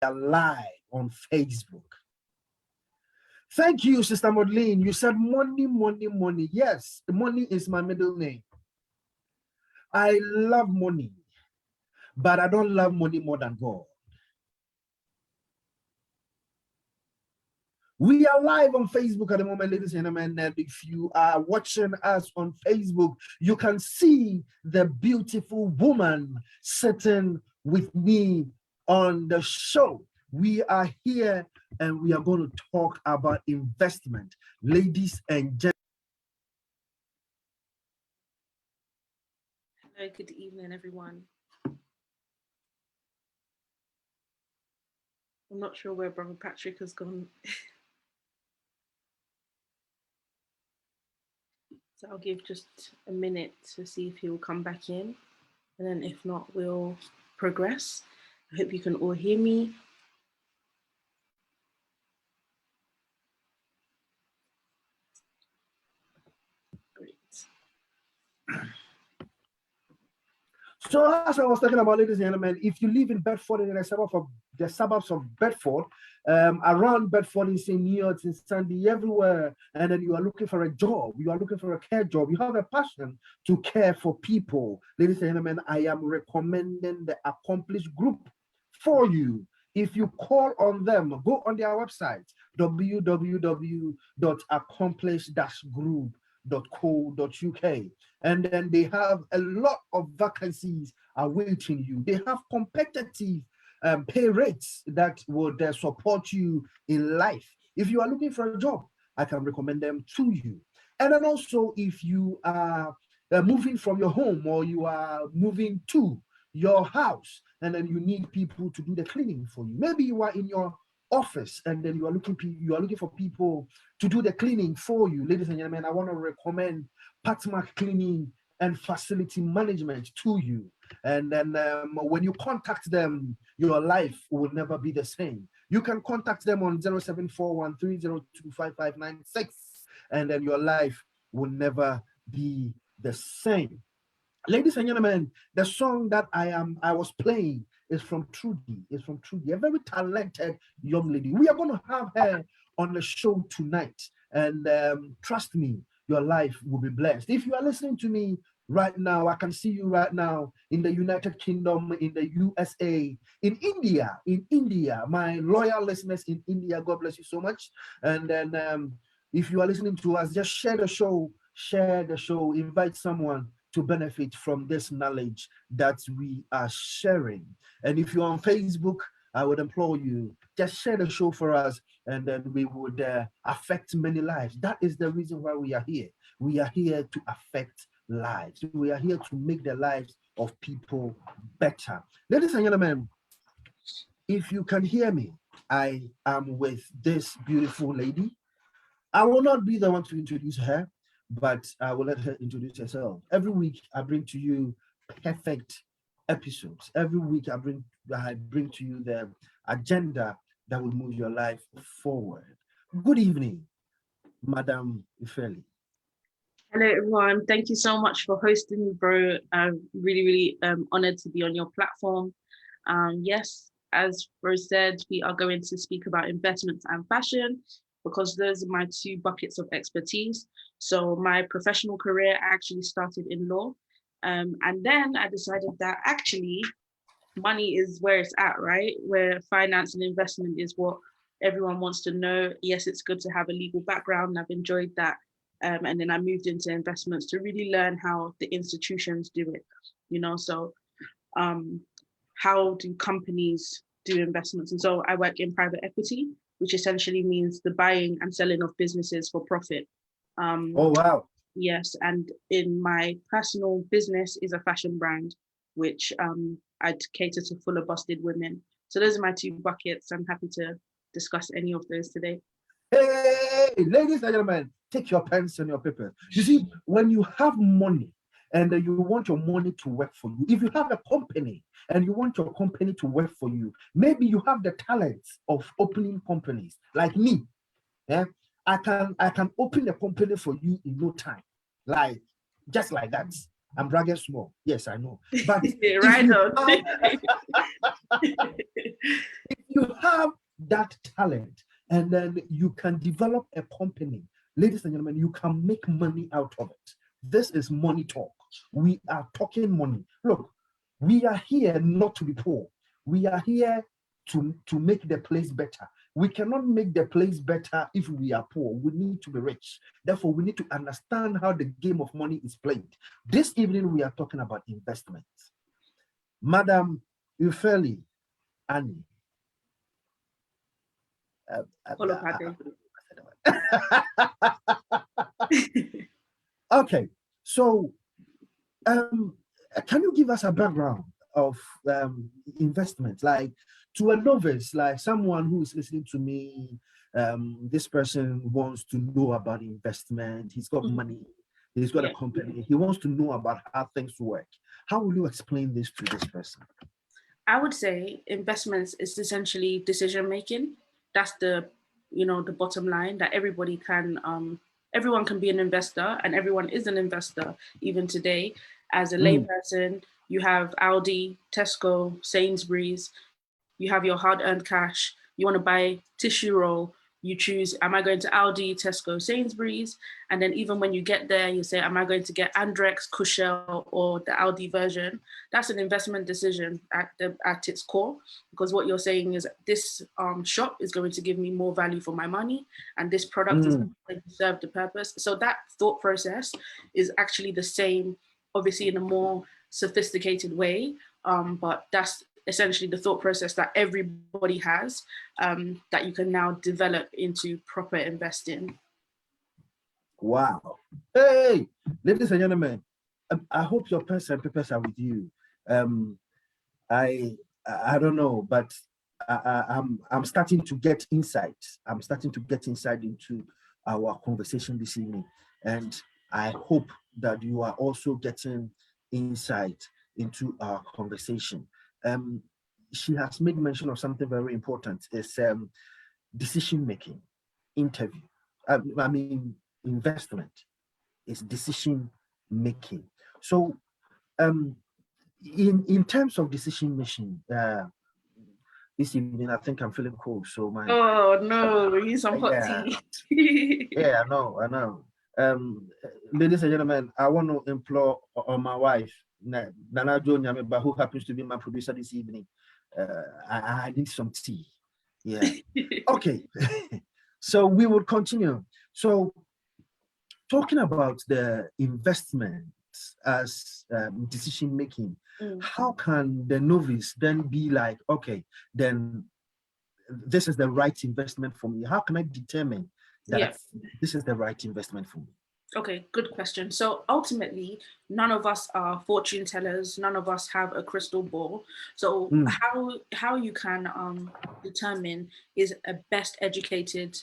are live on Facebook. Thank you, Sister Madeline. You said money, money, money. Yes, money is my middle name. I love money, but I don't love money more than God. We are live on Facebook at the moment, ladies and gentlemen. And if you are watching us on Facebook, you can see the beautiful woman sitting with me on the show. We are here and we are going to talk about investment. Ladies and gentlemen. Hello, good evening, everyone. I'm not sure where Brother Patrick has gone. So I'll give just a minute to see if he will come back in. And then if not, we'll progress. I hope you can all hear me. Great. So as I was talking about, ladies and gentlemen, if you live in Bedford and the suburbs of Bedford, around Bedford, in St. Neots, in Sandy, everywhere, and then you are looking for a job, you are looking for a care job, you have a passion to care for people, ladies and gentlemen, I am recommending the Accomplished Group for you. If you call on them, go on their website, www.accomplished-group.co.uk, and then they have a lot of vacancies awaiting you. They have competitive pay rates that would support you in life. If you are looking for a job, I can recommend them to you. And then also, if you are moving from your home or you are moving to your house and then you need people to do the cleaning for you, maybe you are in your office and then you are looking for people to do the cleaning for you, ladies and gentlemen, I want to recommend PatMac Cleaning and Facility Management to you. And then when you contact them, your life will never be the same. You can contact them on 074130255596, and then your life will never be the same. Ladies and gentlemen, the song that I was playing is from Trudy. It's from Trudy, a very talented young lady. We are going to have her on the show tonight, and trust me, your life will be blessed. If you are listening to me right now, I can see you right now in the United Kingdom, in the USA, in India, my loyal listeners in India, God bless you so much. And then if you are listening to us, just share the show, invite someone to benefit from this knowledge that we are sharing. And if you're on Facebook, I would implore you, just share the show for us, and then we would affect many lives. That is the reason why we are here. We are here to affect lives. We are here to make the lives of people better. Ladies and gentlemen, if you can hear me, I am with this beautiful lady. I will not be the one to introduce her, but I will let her introduce herself. Every week, I bring to you perfect episodes. Every week, I bring to you the agenda that will move your life forward. Good evening, Madam Ifeli. Hello, everyone. Thank you so much for hosting me, bro. I'm really honored to be on your platform. Yes, as Rose said, we are going to speak about investments and fashion, because those are my two buckets of expertise. So my professional career, I actually started in law. And then I decided that actually money is where it's at, right? Where finance and investment is what everyone wants to know. Yes, it's good to have a legal background. I've enjoyed that. And then I moved into investments to really learn how the institutions do it, so how do companies do investments? And so I work in private equity, which essentially means the buying and selling of businesses for profit. Oh, wow. Yes, and in my personal business is a fashion brand, which I'd cater to fuller busted women. So those are my two buckets. I'm happy to discuss any of those today. Hey, ladies and gentlemen, take your pens and your paper. You see, when you have money and you want your money to work for you, if you have a company and you want your company to work for you, maybe you have the talents of opening companies like me. Yeah, I can open a company for you in no time, like just like that. I'm bragging small. Yes, I know. But if Right you on. have, if you have that talent and then you can develop a company, ladies and gentlemen, you can make money out of it. This is money talk. We are talking money. Look, we are here not to be poor. We are here to make the place better. We cannot make the place better if we are poor. We need to be rich. Therefore, we need to understand how the game of money is played. This evening, we are talking about investments. Madam Ufeli Annie. Follow Pate. Okay, so can you give us a background of investment, like to a novice, like someone who is listening to me? This person wants to know about investment. He's got money. He's got a company. He wants to know about how things work. How will you explain this to this person? I would say investments is essentially decision making. That's the the bottom line, that everyone can be an investor, and everyone is an investor even today. As a layperson, you have Aldi, Tesco, Sainsbury's, you have your hard-earned cash, you want to buy tissue roll, you choose, am I going to Aldi, Tesco, Sainsbury's? And then even when you get there, you say, am I going to get Andrex, Cushell, or the Aldi version? That's an investment decision at its core, because what you're saying is this shop is going to give me more value for my money, and this product is going to serve the purpose. So that thought process is actually the same, obviously in a more sophisticated way, but that's essentially the thought process that everybody has, that you can now develop into proper investing. Wow. Hey, ladies and gentlemen, I hope your pens and papers are with you. I don't know, but I'm starting to get insights. I'm starting to get insight into our conversation this evening, and I hope that you are also getting insight into our conversation. She has made mention of something very important. It's decision making, interview. I mean, investment is decision making. So, in terms of decision making, this evening I think I'm feeling cold. So my Oh no, we need some hot yeah tea. yeah I know. Ladies and gentlemen, I want to implore on my wife Nana Jo Nyameba, who happens to be my producer this evening. I need some tea. Yeah. Okay. So we will continue. So talking about the investment as decision making, how can the novice then be like, okay, then this is the right investment for me? How can I determine that this is the right investment for me? Okay, good question. So ultimately, none of us are fortune tellers. None of us have a crystal ball. So how you can determine is a best educated,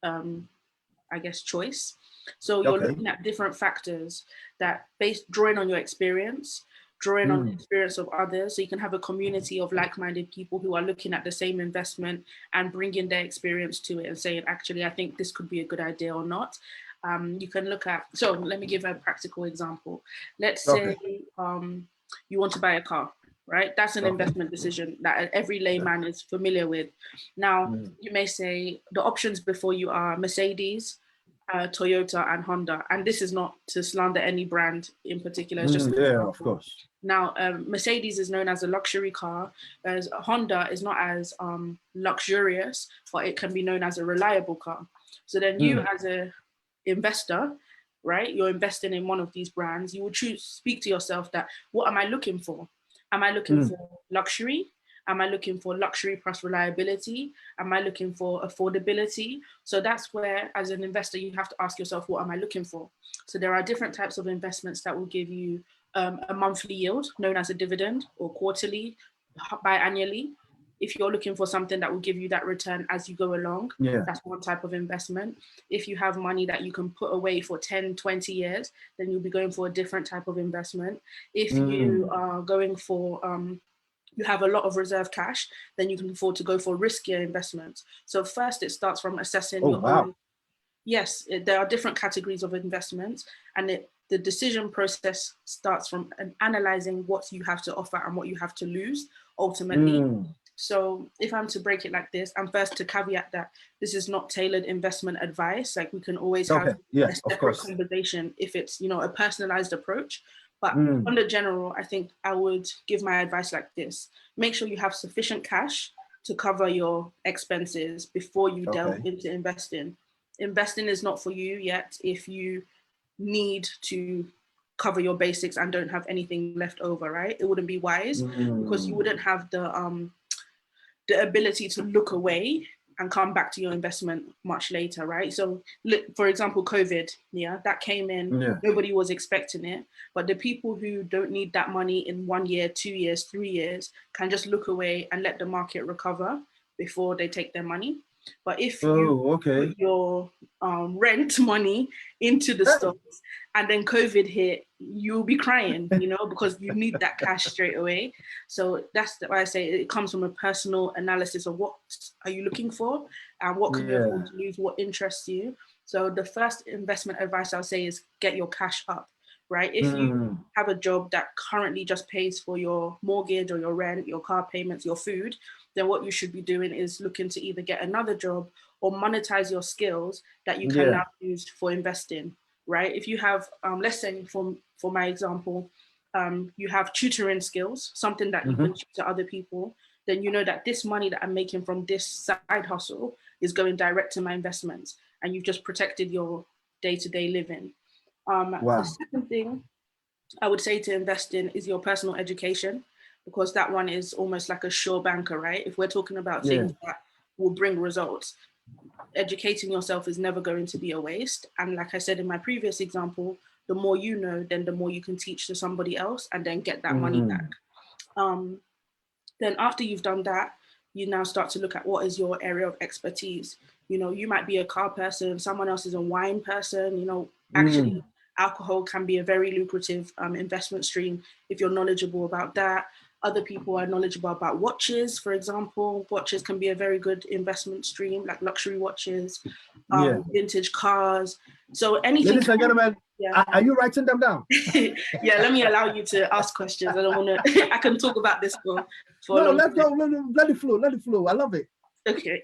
I guess, choice. So you're looking at different factors that drawing on your experience, drawing on the experience of others. So you can have a community of like-minded people who are looking at the same investment and bringing their experience to it and saying, actually, I think this could be a good idea or not. You can look at, so let me give a practical example. Let's say you want to buy a car, right? That's an investment decision that every layman is familiar with. Now, you may say the options before you are Mercedes, Toyota, and Honda. And this is not to slander any brand in particular. It's just of course. Now, Mercedes is known as a luxury car, whereas Honda is not as luxurious, but it can be known as a reliable car. So then you as a investor, right, you're investing in one of these brands, you will speak to yourself that, what am I looking for? Am I looking for luxury? Am I looking for luxury plus reliability? Am I looking for affordability? So that's where, as an investor, you have to ask yourself, what am I looking for? So there are different types of investments that will give you a monthly yield, known as a dividend, or quarterly, biannually. If you're looking for something that will give you that return as you go along, that's one type of investment. If you have money that you can put away for 10, 20 years, then you'll be going for a different type of investment. If you are going for, you have a lot of reserve cash, then you can afford to go for riskier investments. So first it starts from assessing your own. Yes, there are different categories of investments, and the decision process starts from analyzing what you have to offer and what you have to lose ultimately. So if I'm to break it like this, and first to caveat that this is not tailored investment advice, like we can always have a separate conversation if it's, you know, a personalized approach. But on the general, I think I would give my advice like this. Make sure you have sufficient cash to cover your expenses before you delve into investing. Investing is not for you yet if you need to cover your basics and don't have anything left over, right? It wouldn't be wise because you wouldn't have the ability to look away and come back to your investment much later, right? So, for example, COVID, that came in, nobody was expecting it, but the people who don't need that money in 1 year, 2 years, 3 years can just look away and let the market recover before they take their money. But if you put your rent money into the stocks and then COVID hit, you'll be crying, you know, because you need that cash straight away. So that's why I say it comes from a personal analysis of what are you looking for and what can you afford to lose, what interests you. So the first investment advice I'll say is get your cash up, right? If you have a job that currently just pays for your mortgage or your rent, your car payments, your food, then what you should be doing is looking to either get another job or monetize your skills that you can now use for investing, right? If you have, let's say for my example, you have tutoring skills, something that you can teach to other people, then you know that this money that I'm making from this side hustle is going direct to my investments, and you've just protected your day-to-day living. The second thing I would say to invest in is your personal education, because that one is almost like a sure banker, right? If we're talking about things that will bring results, educating yourself is never going to be a waste. And like I said in my previous example, the more you know, then the more you can teach to somebody else and then get that money back. Then after you've done that, you now start to look at what is your area of expertise. You know, you might be a car person, someone else is a wine person, you know, actually alcohol can be a very lucrative investment stream if you're knowledgeable about that. Other people are knowledgeable about watches, for example. Watches can be a very good investment stream, like luxury watches, vintage cars. So anything. Ladies and gentlemen, are you writing them down? Yeah, let me allow you to ask questions. I don't want to. I can talk about this for no. Let's go. Let it flow. Let it flow. I love it. Okay.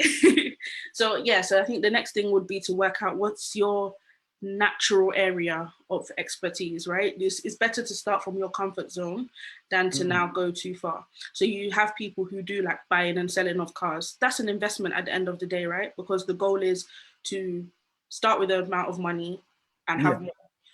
So I think the next thing would be to work out what's your natural area of expertise, right? It's better to start from your comfort zone than to now go too far. So you have people who do like buying and selling of cars. That's an investment at the end of the day, right? Because the goal is to start with an amount of money and have more.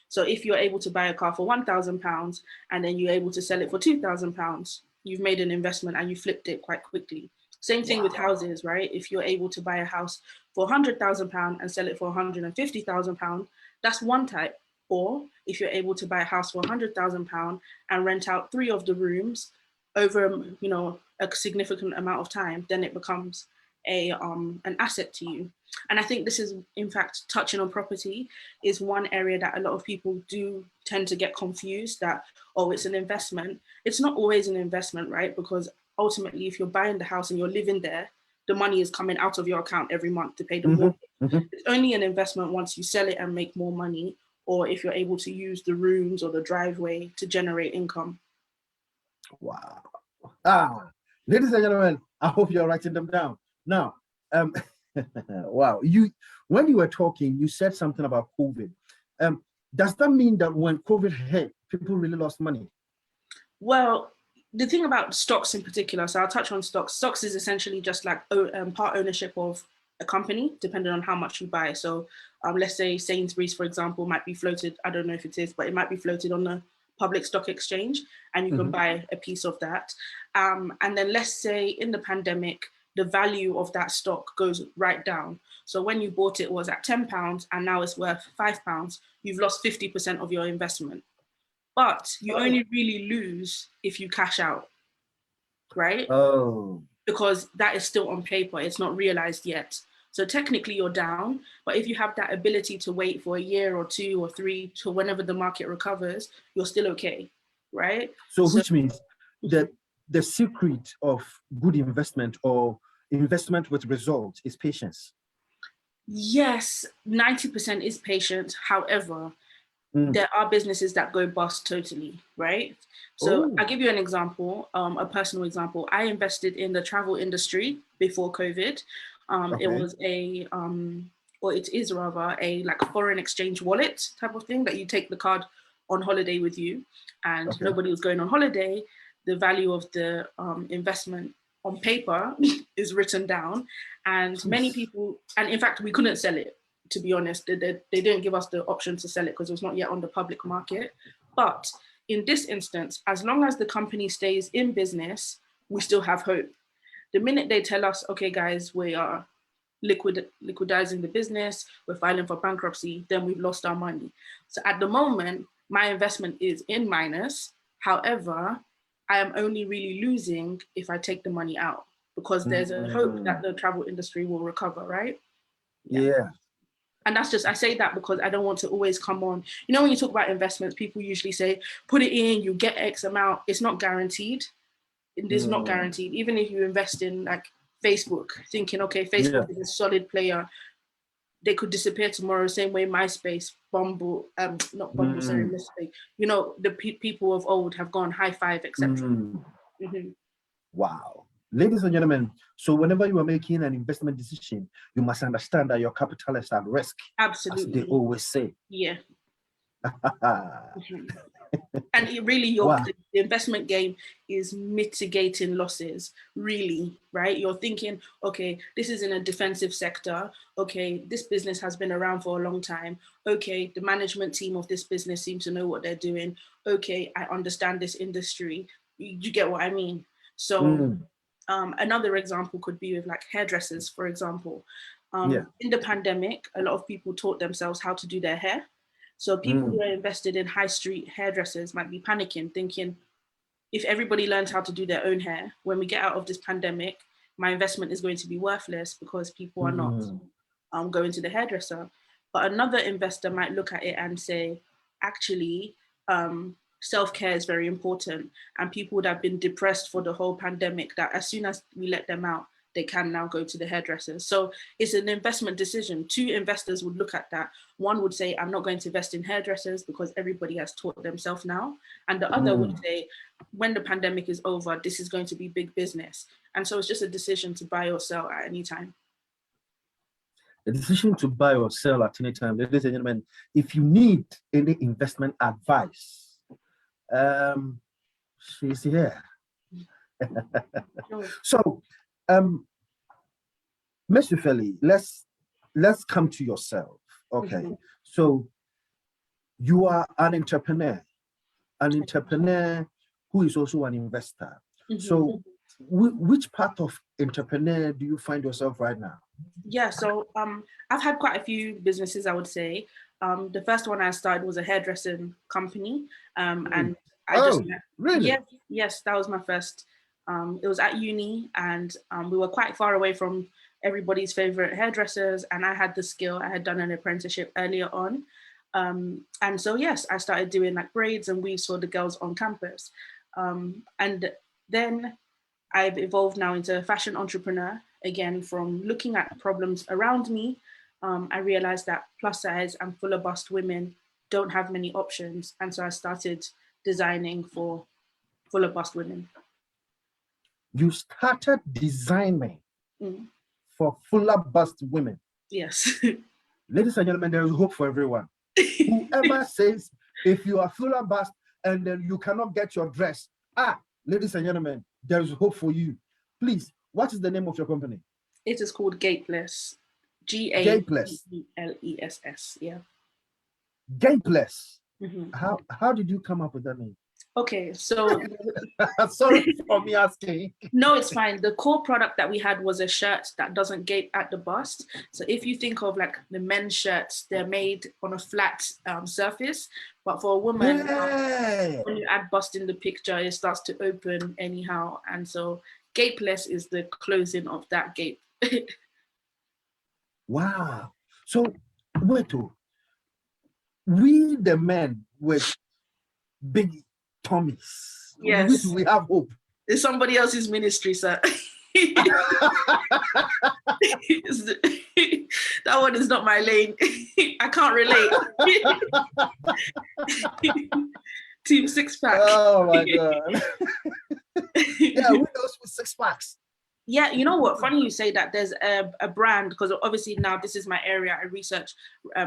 So if you're able to buy a car for £1,000 and then you're able to sell it for £2,000, you've made an investment and you flipped it quite quickly. Same thing with houses, right? If you're able to buy a house for £100,000 and sell it for £150,000, that's one type. Or if you're able to buy a house for £100,000 and rent out 3 of the rooms over, you know, a significant amount of time, then it becomes an asset to you. And I think this is, in fact, touching on property is one area that a lot of people do tend to get confused that, oh, it's an investment. It's not always an investment, right? Because ultimately, if you're buying the house and you're living there, the money is coming out of your account every month to pay the mortgage. It's only an investment once you sell it and make more money, or if you're able to use the rooms or the driveway to generate income. Wow. Ladies and gentlemen, I hope you're writing them down. Now, wow. When you were talking, you said something about COVID. Does that mean that when COVID hit, people really lost money? Well, the thing about stocks in particular, so I'll touch on stocks. Stocks is essentially just like part ownership of a company, depending on how much you buy. So let's say Sainsbury's, for example, might be floated, I don't know if it is, but it might be floated on the public stock exchange and you can buy a piece of that. And then let's say in the pandemic, the value of that stock goes right down. So when you bought it was at £10 and now it's worth £5, you've lost 50% of your investment. But you only really lose if you cash out, right? Oh. Because that is still on paper, it's not realized yet. So technically you're down, but if you have that ability to wait for a year or 2 or 3 to whenever the market recovers, you're still okay, right? So which means that the secret of good investment or investment with results is patience. Yes, 90% is patience. However, there are businesses that go bust totally, right? So I'll give you an example, a personal example. I invested in the travel industry before COVID. It was or it is rather a like foreign exchange wallet type of thing that you take the card on holiday with you, and nobody was going on holiday. The value of the investment on paper is written down, and many people, and in fact, we couldn't sell it. To be honest, they didn't give us the option to sell it because it was not yet on the public market. But in this instance, as long as the company stays in business, we still have hope. The minute they tell us, okay, guys, we are liquidizing the business, we're filing for bankruptcy, then we've lost our money. So at the moment, my investment is in minus. However, I am only really losing if I take the money out, because there's a hope that the travel industry will recover, right? Yeah. And that's just, I say that because I don't want to always come on. You know, when you talk about investments, people usually say, put it in, you get X amount. It's not guaranteed. It is not guaranteed. Even if you invest in like Facebook, thinking, okay, Facebook is a solid player, they could disappear tomorrow, same way MySpace, Bumble, not Bumble, sorry, mistake. You know, the people of old have gone high five, etc. Wow. Ladies and gentlemen, so whenever you are making an investment decision, you must understand that your capital is at risk. Absolutely. As they always say. Yeah. And it really, the investment game is mitigating losses, really, right? You're thinking, okay, this is in a defensive sector. Okay, this business has been around for a long time. Okay, the management team of this business seems to know what they're doing. Okay, I understand this industry. You get what I mean? So another example could be with like hairdressers, for example. In the pandemic, a lot of people taught themselves how to do their hair. So people who are invested in high street hairdressers might be panicking, thinking, if everybody learns how to do their own hair, when we get out of this pandemic, my investment is going to be worthless because people are not going to the hairdresser. But another investor might look at it and say, actually, self-care is very important. And people would have been depressed for the whole pandemic, that as soon as we let them out, they can now go to the hairdressers. So it's an investment decision. Two investors would look at that. One would say, I'm not going to invest in hairdressers because everybody has taught themselves now. And the other would say, when the pandemic is over, this is going to be big business. And so it's just a decision to buy or sell at any time. The decision to buy or sell at any time. Ladies and gentlemen, if you need any investment advice, she's here. So, Mr. Feli, let's come to yourself. Okay. So you are an entrepreneur who is also an investor. So which part of entrepreneur do you find yourself right now? Yeah, so I've had quite a few businesses, I would say. The first one I started was a hairdressing company. And I really? Yes, that was my first. It was at uni, and we were quite far away from everybody's favorite hairdressers, and I had the skill. I had done an apprenticeship earlier on. And so, yes, I started doing like braids and weaves for the girls on campus. And then I've evolved now into a fashion entrepreneur. Again, from looking at problems around me, I realized that plus size and fuller bust women don't have many options. And so I started designing for fuller bust women. You started designing for fuller bust women? Yes. Ladies and gentlemen, there is hope for everyone. Whoever says, if you are fuller bust and then you cannot get your dress, ladies and gentlemen, there is hope for you. Please, what is the name of your company? It is called Gateless. Gateless. Yeah. Gateless. How did you come up with that name? Okay, so sorry for me asking. No, it's fine. The core product that we had was a shirt that doesn't gape at the bust. So if you think of like the men's shirts, they're made on a flat surface, but for a woman, when you add bust in the picture, it starts to open anyhow. And so gapeless is the closing of that gape. Wow. So wait, we the men with big tummies, yes, we have hope. It's somebody else's ministry, sir. That's That one is not my lane. I can't relate. Team six pack. Oh my God. Yeah, windows with 6 packs. Yeah, you know what? Funny you say that. There's a brand, because obviously now this is my area. I research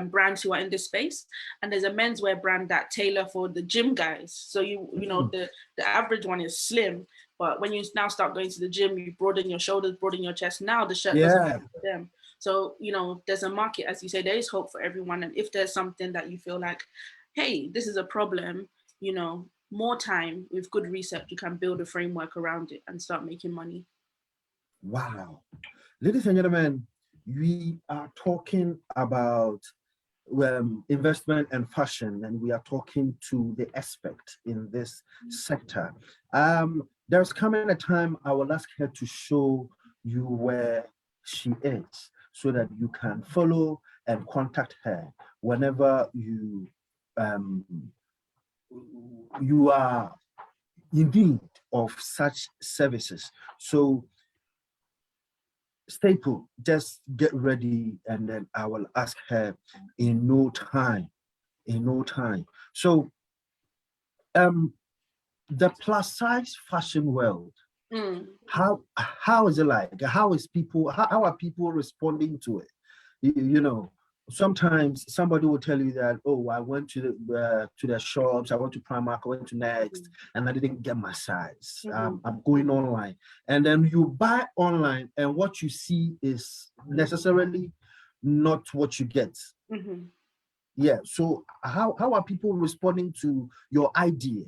brands who are in this space, and there's a menswear brand that tailor for the gym guys. So you know the average one is slim, but when you now start going to the gym, you broaden your shoulders, broaden your chest. Now the shirt doesn't fit for them. So there's a market, as you say. There is hope for everyone, and if there's something that you feel like, hey, this is a problem, more time with good research, you can build a framework around it and start making money. Wow. Ladies and gentlemen, we are talking about investment and fashion, and we are talking to the expert in this sector. There's coming a time I will ask her to show you where she is so that you can follow and contact her whenever you are in need of such services. So stay put, just get ready, and then I will ask her in no time. So the plus size fashion world, how is it like? How are people responding to it? Sometimes somebody will tell you that, oh, I went to the shops, I went to PatMac, I went to Next, and I didn't get my size. I'm going online, and then you buy online, and what you see is necessarily not what you get. Yeah. So how are people responding to your idea?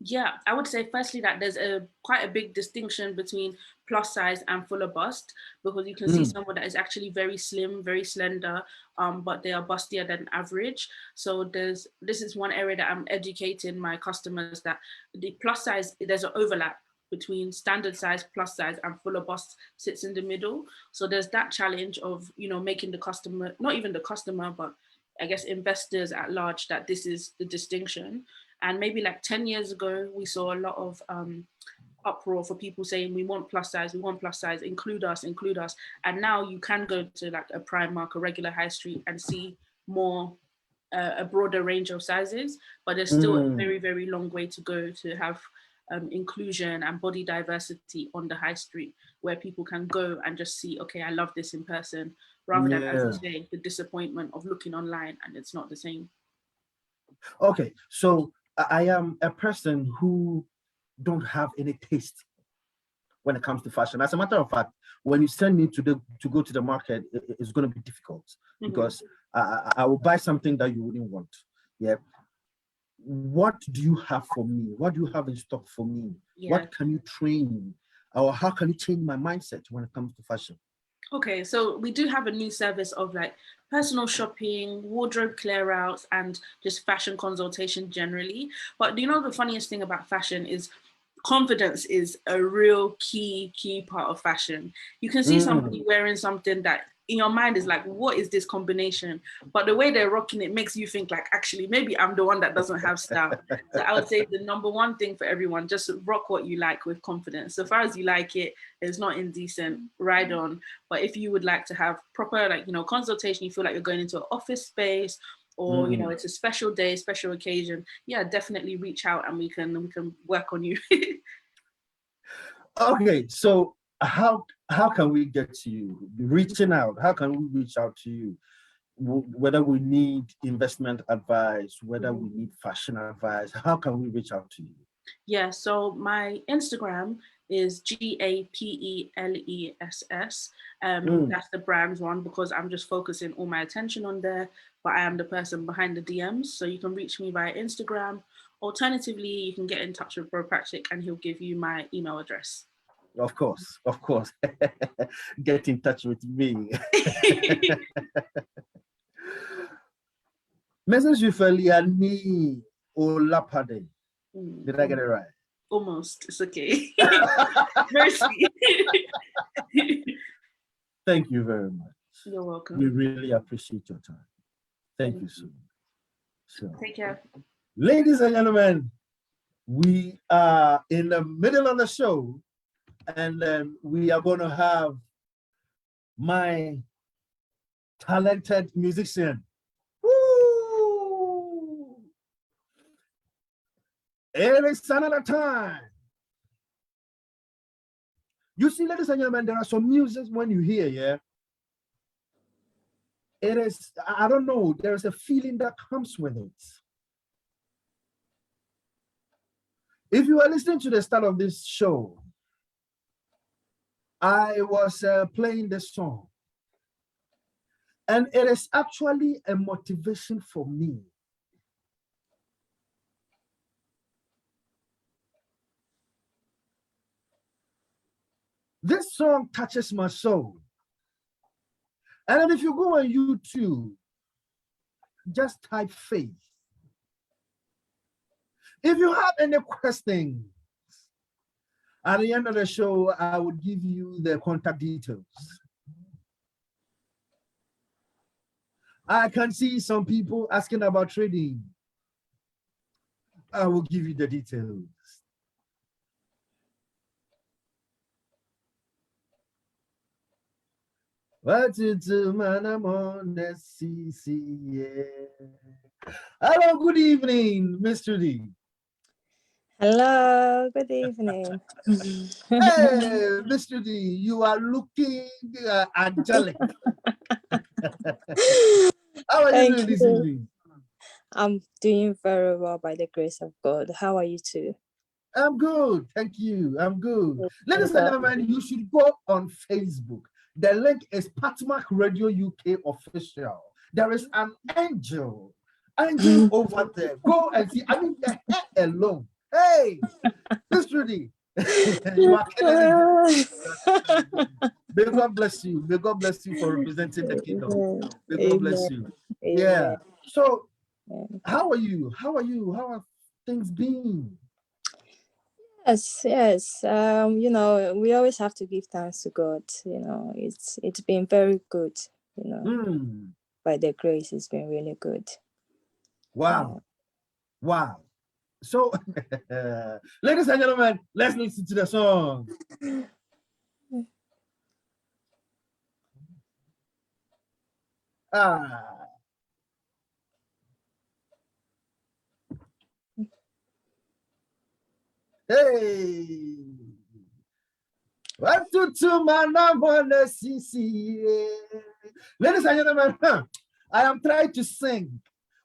Yeah, I would say firstly that there's quite a big distinction between plus size and fuller bust, because you can see someone that is actually very slim, very slender, but they are bustier than average. So this is one area that I'm educating my customers, that the plus size, there's an overlap between standard size, plus size, and fuller bust sits in the middle. So there's that challenge of, making the customer, not even the customer, but I guess investors at large, that this is the distinction. And maybe like 10 years ago, we saw a lot of uproar for people saying, we want plus size, include us. And now you can go to like a Primark, a regular high street, and see more, a broader range of sizes, but there's still a very, very long way to go to have inclusion and body diversity on the high street, where people can go and just see, okay, I love this in person, rather than, as you say, the disappointment of looking online and it's not the same. Okay, so I am a person who don't have any taste when it comes to fashion. As a matter of fact, when you send me to go to the market, it's going to be difficult because I will buy something that you wouldn't want. Yeah. What do you have for me? What do you have in stock for me? Yeah. What can you train me? Or how can you change my mindset when it comes to fashion? Okay, so we do have a new service of like personal shopping, wardrobe clear outs, and just fashion consultation generally. But the funniest thing about fashion is confidence is a real key part of fashion. You can see somebody wearing something that in your mind is like, what is this combination? But the way they're rocking it makes you think like, actually, maybe I'm the one that doesn't have style. So I would say the number one thing for everyone, just rock what you like with confidence. So far as you like it, it's not indecent, ride on. But if you would like to have proper, consultation, you feel like you're going into an office space, or it's a special day, special occasion, yeah, definitely reach out and we can work on you. Okay, so how can we get to you? Reaching out, how can we reach out to you? Whether we need investment advice, whether we need fashion advice, how can we reach out to you? Yeah, so my Instagram is GAPELESS. That's the brand's one, because I'm just focusing all my attention on there, but I am the person behind the DMs. So you can reach me via Instagram. Alternatively, you can get in touch with Bro Patrick and he'll give you my email address. Of course. Get in touch with me. Message you Feliani Olapade. Did I get it right? Almost. It's okay. Mercy. Thank you very much. You're welcome. We really appreciate your time. Thank you so much. So, take care. Ladies and gentlemen, we are in the middle of the show, and then we are going to have my talented musician. Woo! It is another time. You see, ladies and gentlemen, there are some music when you hear, yeah. It is, I don't know, there is a feeling that comes with it. If you are listening to the start of this show, I was playing this song, and it is actually a motivation for me. This song touches my soul. And then if you go on YouTube, just type faith. If you have any questions, at the end of the show, I will give you the contact details. I can see some people asking about trading. I will give you the details. What you do, man? I'm on the CC. Hello, good evening, Mr. D. Hello, good evening. Hey, Mr. D, you are looking angelic. How are you doing this evening? I'm doing very well by the grace of God. How are you too? I'm good, thank you. I'm good. Ladies and gentlemen, you should go on Facebook. The link is PatMac Radio UK official. There is an angel over there. Go and see. I mean, the hair alone. Hey, Miss Rudy, you are killing it. May God bless you. May God bless you for representing the kingdom. May God bless you. Amen. Yeah. So, how are you? How are you? How have things been? Yes. You know, we always have to give thanks to God. You know, it's been very good. You know, by the grace, it's been really good. Wow. Wow. So, ladies and gentlemen, let's listen to the song. Hey. Ladies and gentlemen, I am trying to sing.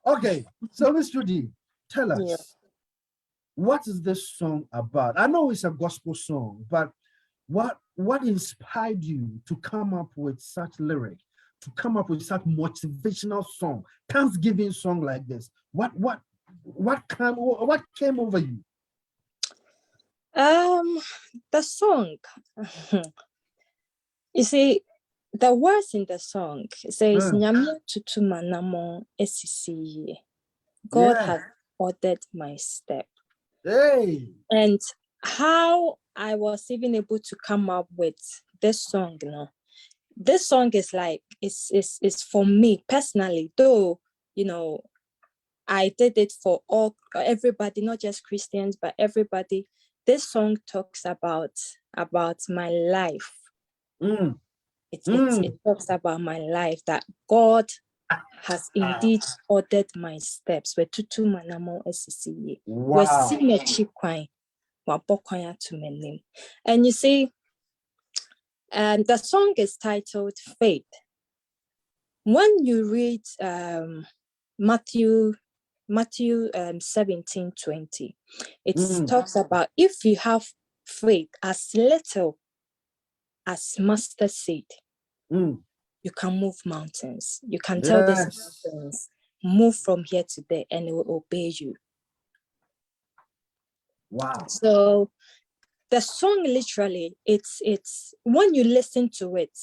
Okay, so Miss Judy, tell us, what is this song about? I know it's a gospel song, but what inspired you to come up with such lyric, to come up with such motivational song, Thanksgiving song like this? What came over you? The song. You see, the words in the song says, God has ordered my step. Hey. And how I was even able to come up with this song, you know, this song is like, it's for me personally, though, you know, I did it for everybody, not just Christians, but everybody. This song talks about my life. It talks about my life, that God has indeed ordered my steps. Wow. And you see, the song is titled Faith. When you read Matthew 17:20, it talks about if you have faith as little as mustard seed, you can move mountains. You can tell these mountains, move from here to there, and it will obey you. Wow. So the song literally, it's when you listen to it,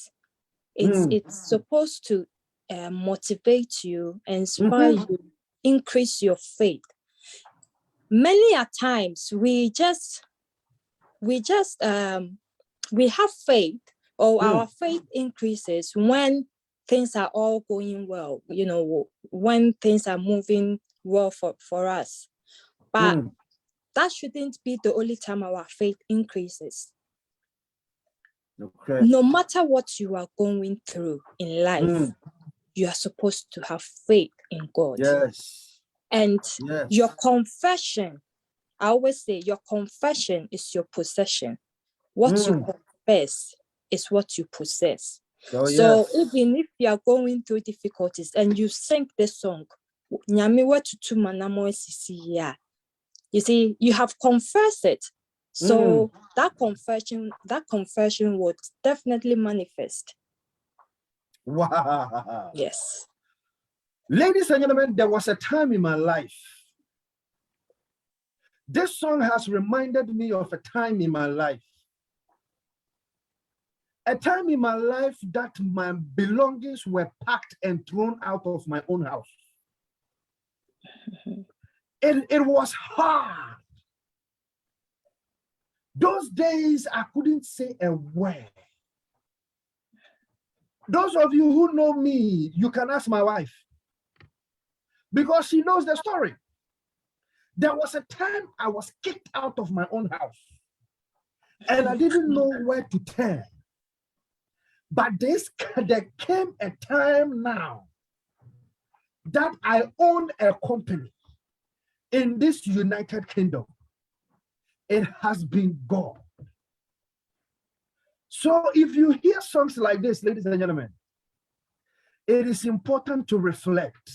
it's supposed to motivate you, inspire you, increase your faith. Many a times we have faith, or our faith increases when things are all going well, you know, when things are moving well for us. But that shouldn't be the only time our faith increases. Okay. No matter what you are going through in life, you are supposed to have faith in God. Yes. And Yes. your confession, I always say your confession is your possession. What you confess is what you possess. Oh, So yes. even if you are going through difficulties and you sing this song, you see, you have confessed it. So that confession would definitely manifest. Wow. Yes. Ladies and gentlemen, there was a time in my life. This song has reminded me of a time in my life. A time in my life that my belongings were packed and thrown out of my own house. It was hard. Those days, I couldn't say a word. Those of you who know me, you can ask my wife, because she knows the story. There was a time I was kicked out of my own house, and I didn't know where to turn. But there came a time now that I own a company in this United Kingdom. It has been God. So if you hear songs like this, ladies and gentlemen, it is important to reflect.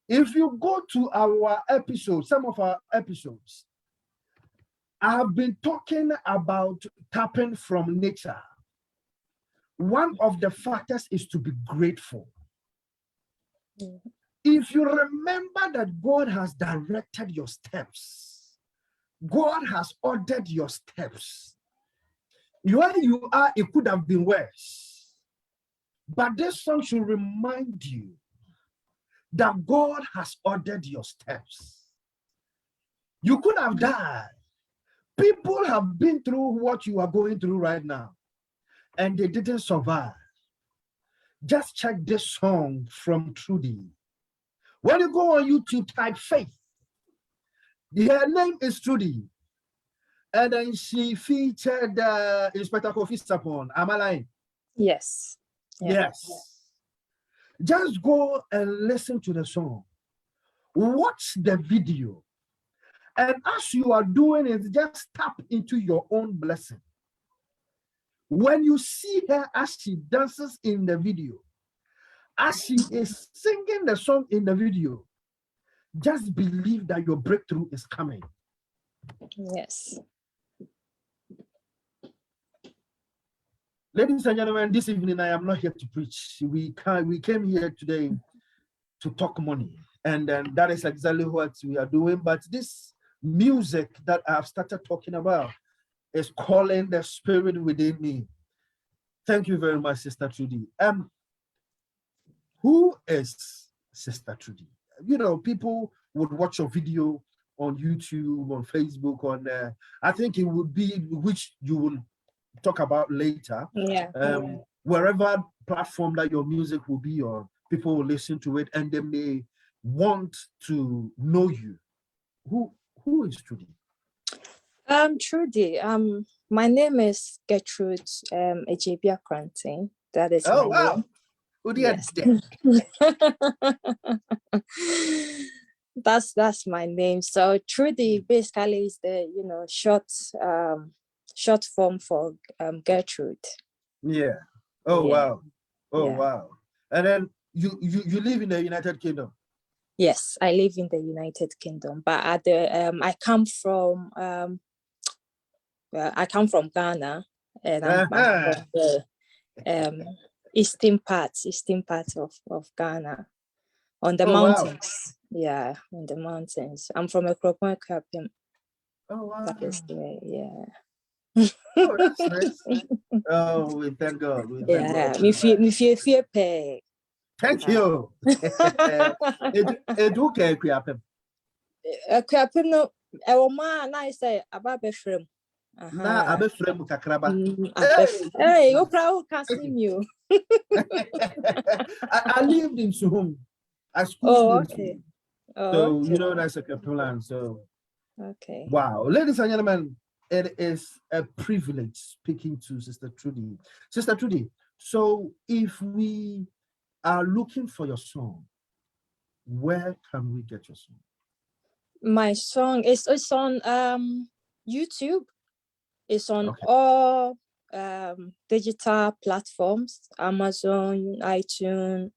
If you go to our episodes, some of our episodes, I have been talking about tapping from nature. One of the factors is to be grateful. If you remember that God has directed your steps, God has ordered your steps. Where you are, it could have been worse. But this song should remind you that God has ordered your steps. You could have died. People have been through what you are going through right now, and they didn't survive. Just check this song from Trudy. When you go on YouTube, type Faith. Her name is Trudy. And then she featured Inspector Kofi Sapon. Am I lying? Yes. Yeah. Yes. Just go and listen to the song. Watch the video. And as you are doing it, just tap into your own blessing. When you see her as she dances in the video, as she is singing the song in the video, just believe that your breakthrough is coming. Yes. Ladies and gentlemen, this evening I am not here to preach. We came here today to talk money, and that is exactly what we are doing. But this music that I've started talking about is calling the spirit within me. Thank you very much, Sister Trudy. Who is Sister Trudy? You know, people would watch your video on YouTube, on Facebook, on I think it would be which you will talk about later. Yeah. Wherever platform that your music will be on, people will listen to it and they may want to know you. Who is Trudy? Trudy. My name is Gertrude Ejebia Kranting. That is my name. Yes. That's my name. So Trudy basically is the short form for Gertrude. Yeah. Oh yeah. Wow. Oh yeah. Wow. And then you live in the United Kingdom. Yes, I live in the United Kingdom, but at the I come from Ghana, and I'm from the eastern part of Ghana, on the mountains. Wow. Yeah, on the mountains. I'm from Ekropon Kapim. Oh wow. That is the Oh, that's nice. Oh, we thank God. We thank God. Me feel pay. Thank you. Edu ke Kwapem. Kwapem no ma na say ababefrem. Na abefrem kakraba. Hey, you can see me. I lived in Suhum. I schooled in Suhum. So you know that's a Capelan. So okay. Wow, ladies and gentlemen, it is a privilege speaking to Sister Trudy. Sister Trudy, so if we are looking for your song, where can we get your song? My song is it's on YouTube. It's on Okay. all digital platforms, Amazon, iTunes,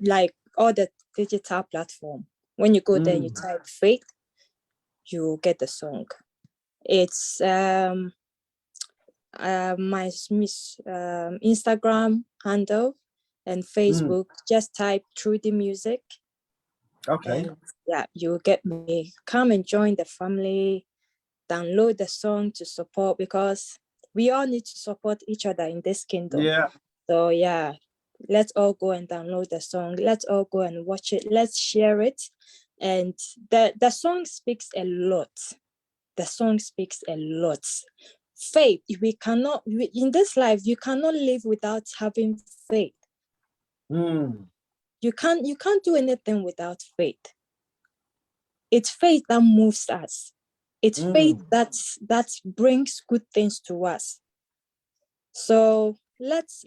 like all the digital platform. When you go there, you type Faith, you get the song. It's my Instagram handle and Facebook. Just type Through the Music. Okay. And yeah, you'll get me. Come and join the family. Download the song to support, because we all need to support each other in this kingdom. Yeah. So yeah, let's all go and download the song. Let's all go and watch it. Let's share it. And the song speaks a lot. The song speaks a lot. Faith, in this life, you cannot live without having faith. You can't do anything without faith. It's faith that moves us. It's faith that brings good things to us. So let's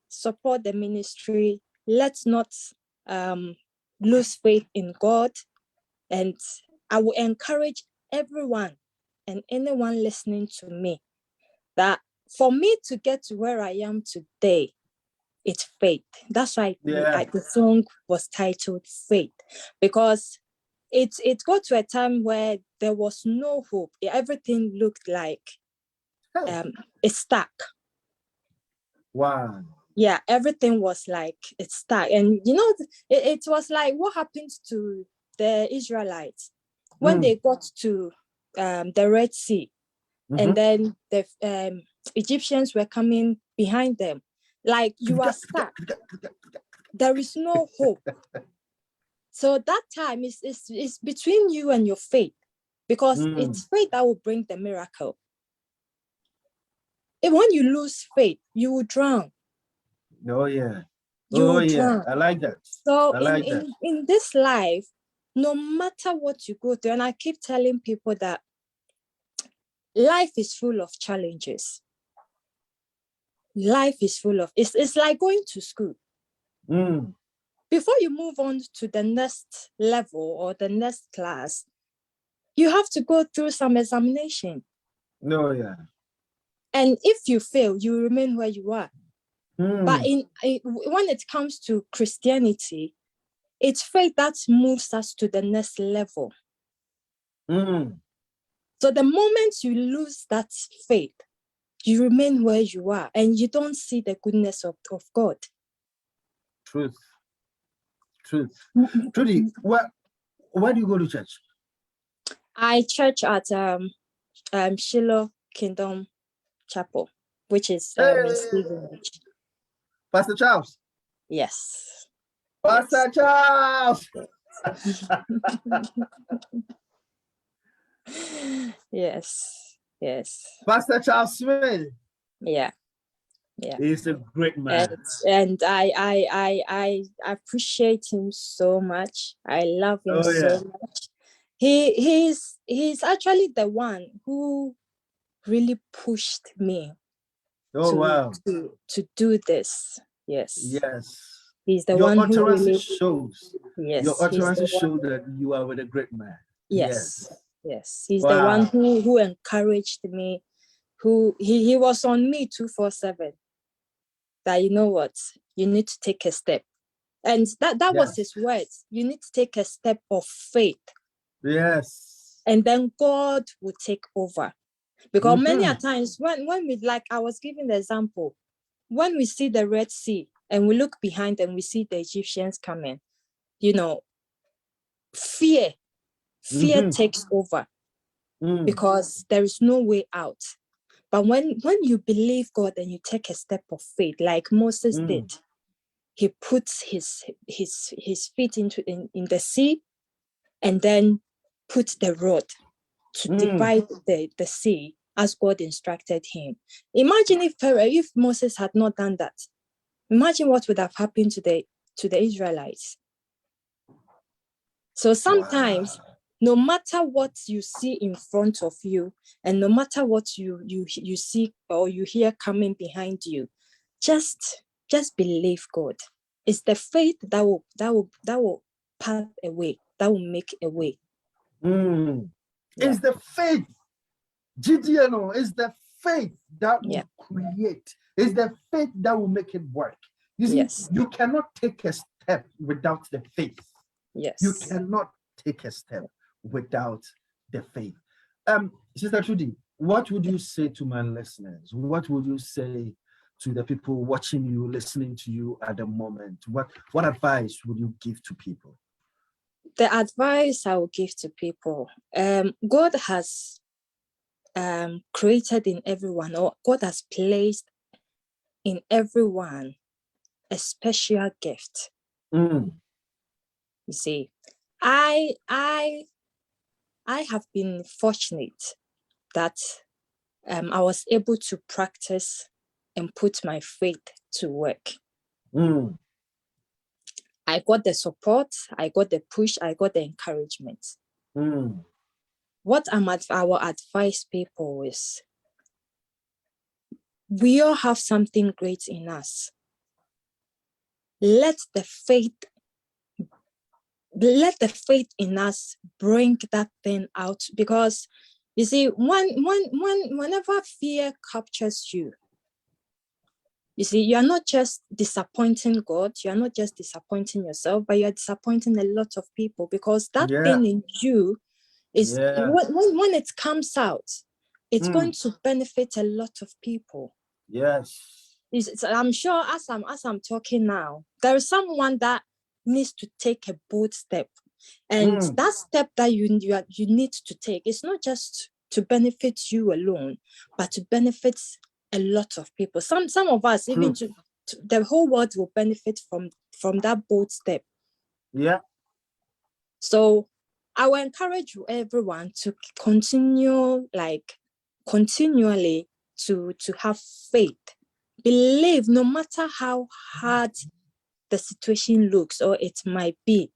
support the ministry. Let's not lose faith in God. And I will encourage everyone and anyone listening to me that for me to get to where I am today, it's faith. That's why the song was titled Faith, because it got to a time where there was no hope. Everything looked like it's stuck. Wow. Yeah, everything was like it's stuck. And it was like what happened to the Israelites when they got to the Red Sea, and then the Egyptians were coming behind them. Like, you are stuck. There is no hope. So that time is between you and your faith, because it's faith that will bring the miracle. And when you lose faith, you will drown. Oh yeah. You will drown. I like that. So in this life, no matter what you go through, and I keep telling people that life is full of challenges. Life is full of, it's like going to school. Before you move on to the next level or the next class, you have to go through some examination. No, yeah. And if you fail, you remain where you are. But when it comes to Christianity, it's faith that moves us to the next level. So the moment you lose that faith, you remain where you are and you don't see the goodness of God. Truth. Trudy, where do you go to church? I church at Shiloh Kingdom Chapel, which is in Stevenage. Pastor Charles. Yes. Pastor Charles. Yes. Pastor Charles Smith. Yeah. He's a great man. And I appreciate him so much. I love him so much. He's actually the one who really pushed me to do this. Yes. He's the one who really shows. Yes. Your utterances show that you are with a great man. Yes. He's the one who encouraged me, who he was on me 24/7. That you know what, you need to take a step. And that was his words. You need to take a step of faith. Yes. And then God will take over. Because many a times when we, like I was giving the example, when we see the Red Sea and we look behind and we see the Egyptians coming, fear takes over because there is no way out. But when you believe God and you take a step of faith, like Moses did, he puts his feet in the sea and then put the rod to divide the sea as God instructed him. Imagine if Moses had not done that. Imagine what would have happened to the Israelites. So sometimes, no matter what you see in front of you, and no matter what you see or you hear coming behind you, just just believe God. It's the faith that will path a way, that will make a way. Mm. Yeah. It's the faith, GDNO, it's the faith that will Yeah. create. It's the faith that will make it work. You see, Yes. you cannot take a step without the faith. Yes. You cannot take a step without the faith. Sister Trudy, what would you say to my listeners? What would you say to the people watching you, listening to you at the moment? What advice would you give to people? The advice I will give to people, God has created in everyone, or God has placed in everyone a special gift. Mm. You see, I have been fortunate that I was able to practice and put my faith to work. Mm. I got the support, I got the push, I got the encouragement. Mm. What I will advise people is, we all have something great in us. Let the faith in us bring that thing out, because you see, whenever fear captures you, you see, you are not just disappointing God, you are not just disappointing yourself, but you are disappointing a lot of people, because that thing in you is, when it comes out, it's going to benefit a lot of people. Yes. I'm sure as I'm talking now, there is someone that needs to take a bold step. And that step that you need to take is not just to benefit you alone, but to benefit a lot of people. Some of us, even to the whole world will benefit from that bold step. Yeah. So I will encourage everyone to continually to have faith. Believe, no matter how hard the situation looks or it might be,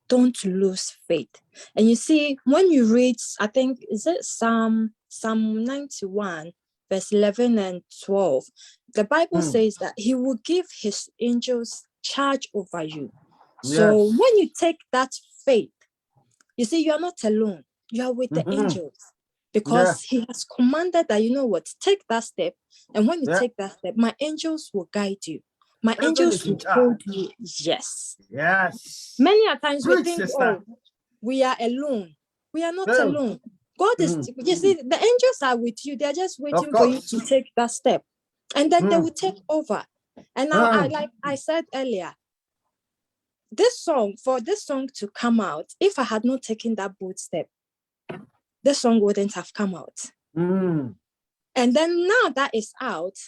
don't lose faith. And you see, when you read, I think, is it Psalm 91, verse 11 and 12, the Bible says that he will give his angels charge over you. So when you take that faith, you see, you are not alone. You are with the angels, because he has commanded that, you know what, take that step. And when you take that step, my angels will guide you. My angels will hold you. Yes. Yes. Many a times we Preach, think, sister. we are alone. We are not alone. God is, you see, the angels are with you. They're just waiting for you to take that step. And then they will take over. And now, like I said earlier, for this song to come out, if I had not taken that bold step, this song wouldn't have come out. And then now that it's out,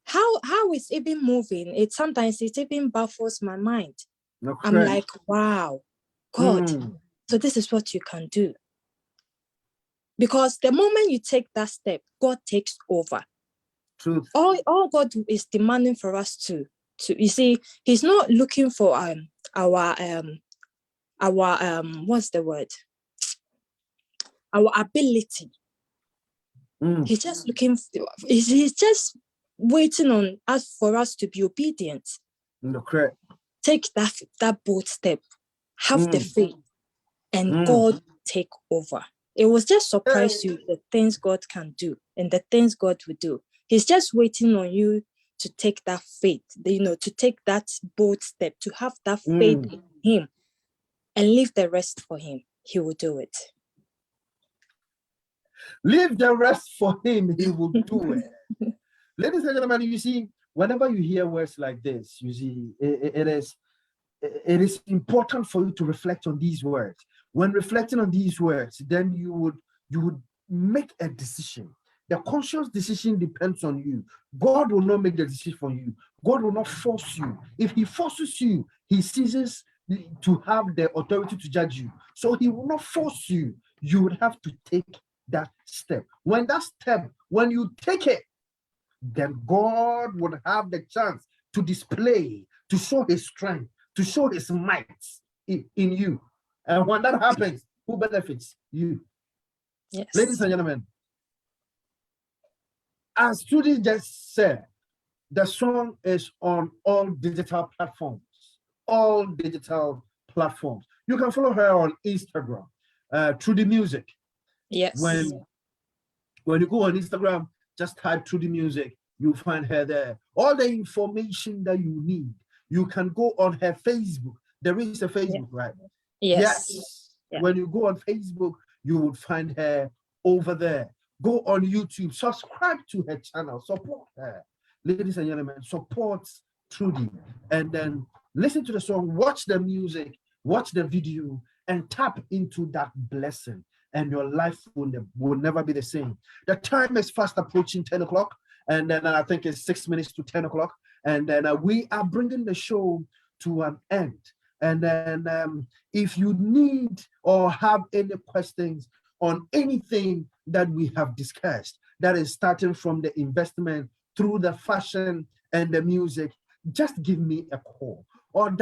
how it's even moving, sometimes it even baffles my mind. I'm like, wow, God, so this is what you can do. Because the moment you take that step, God takes over. Truth. All God is demanding for us to you see, he's not looking for our what's the word? Our ability. He's just looking he's just waiting on us for us to be obedient. Take that bold step. Have the faith, and God take over. It will just surprise you, the things God can do and the things God will do. He's just waiting on you to take that faith, to take that bold step, to have that faith in him and leave the rest for him. He will do it. Leave the rest for him. He will do it. Ladies and gentlemen, you see, whenever you hear words like this, you see, it is important for you to reflect on these words. When reflecting on these words, then you would make a decision. The conscious decision depends on you. God will not make the decision for you. God will not force you. If he forces you, he ceases to have the authority to judge you. So he will not force you. You would have to take that step. When you take it, then God would have the chance to display, to show his strength, to show his might in you. And when that happens, who benefits? You. Yes. Ladies and gentlemen, as Trudy just said, The song is on all digital platforms. All digital platforms. You can follow her on Instagram, through the music. Yes. When you go on Instagram, just type through the music, you'll find her there. All the information that you need. You can go on her Facebook. There is a Facebook, right? Yes. Yeah. When you go on Facebook, you would find her over there. Go on YouTube, subscribe to her channel, support her. Ladies and gentlemen, support Trudy, and then listen to the song, watch the music, watch the video, and tap into that blessing, and your life will never be the same. The time is fast approaching 10 o'clock, and then I think it's 6 minutes to 10 o'clock, and then we are bringing the show to an end. And then if you need or have any questions on anything that we have discussed, that is starting from the investment through the fashion and the music, just give me a call or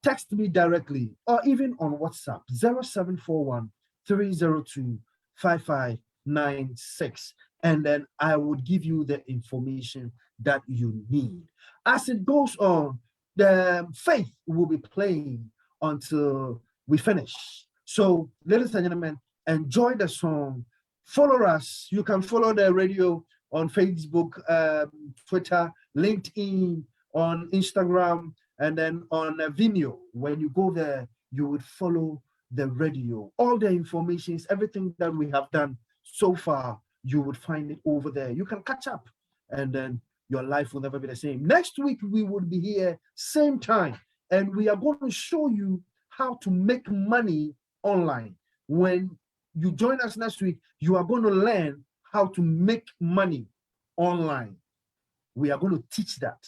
text me directly, or even on WhatsApp, 0741 302 5596. And then I would give you the information that you need. As it goes on, the faith will be playing until we finish. So, ladies and gentlemen, enjoy the song. Follow us. You can follow the radio on Facebook, Twitter, LinkedIn, on Instagram, and then on Vimeo. When you go there, you would follow the radio. All the information, everything that we have done so far, you would find it over there. You can catch up, and then your life will never be the same. Next week, we will be here, same time, and we are going to show you how to make money online. When you join us next week, you are going to learn how to make money online. We are going to teach that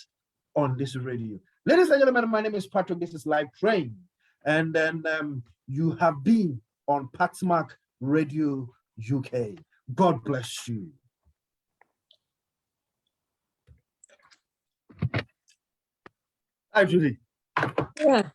on this radio. Ladies and gentlemen, my name is Patrick. This is Live Train. And then you have been on PatMac Radio UK. God bless you. Hi, Judy. Yeah.